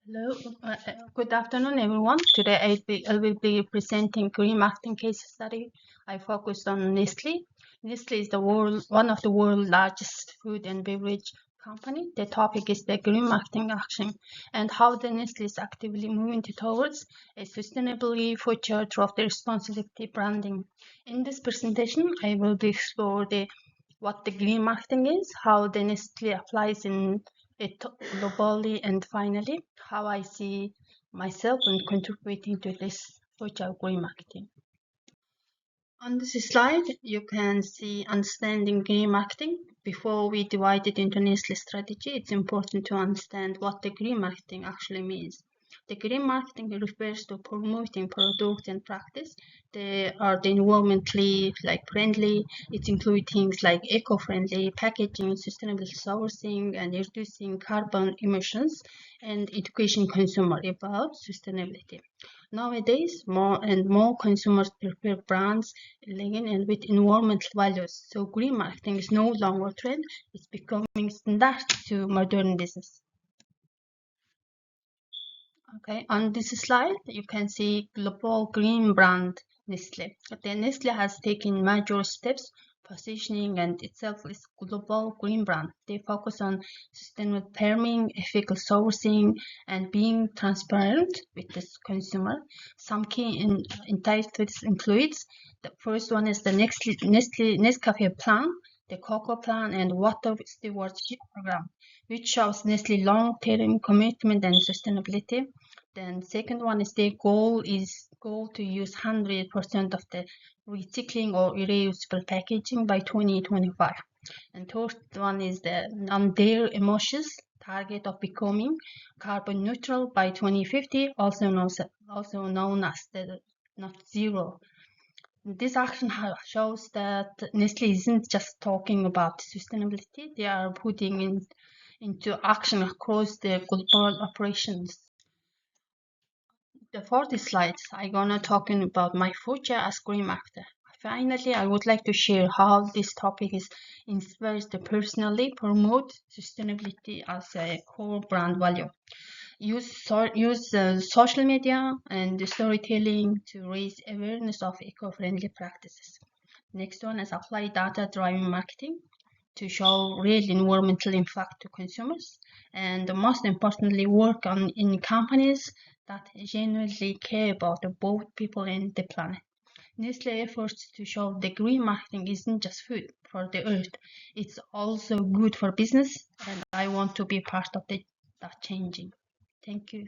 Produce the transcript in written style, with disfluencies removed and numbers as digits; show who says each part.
Speaker 1: Hello, good afternoon, everyone. Today I will be presenting green marketing case study. I focused on Nestle. Nestle is one of the world's largest food and beverage company. The topic is the green marketing action and how the Nestle is actively moving towards a sustainability future through the responsibility branding. In this presentation, I will be explore what the green marketing is, how the Nestle applies in it globally, and finally, how I see myself in contributing to this future green marketing. On this slide, you can see understanding green marketing. Before we divide it into Nestle strategy, it's important to understand what the green marketing actually means. The green marketing refers to promoting products and practice. They are the environmentally friendly. It includes things like eco-friendly packaging, sustainable sourcing, and reducing carbon emissions, and education consumer about sustainability. Nowadays, more and more consumers prefer brands lean and with environmental values. So green marketing is no longer a trend; it's becoming standard to modern business. Okay, on this slide, you can see global green brand Nestle. The Nestle has taken major steps positioning and itself is global green brand. They focus on sustainable farming, ethical sourcing, and being transparent with the consumer. Some key initiatives includes the first one is the Nescafe plan, the Cocoa plan, and Water Stewardship program, which shows Nestle long-term commitment and sustainability. Then second one is the goal to use 100% of the recycling or reusable packaging by 2025. And third one is on their emotions target of becoming carbon neutral by 2050, also known as the not zero. This action shows that Nestle isn't just talking about sustainability; they are putting into action across the global operations. The fourth slide, I'm gonna talking about my future as green marketer. Finally, I would like to share how this topic is inspires to personally promote sustainability as a core brand value. Use social media and storytelling to raise awareness of eco-friendly practices. Next one is apply data-driven marketing to show real environmental impact to consumers, and most importantly, work on in companies that genuinely care about both people and the planet. Nestle efforts to show the green marketing isn't just food for the earth, it's also good for business, and I want to be part of that changing. Thank you.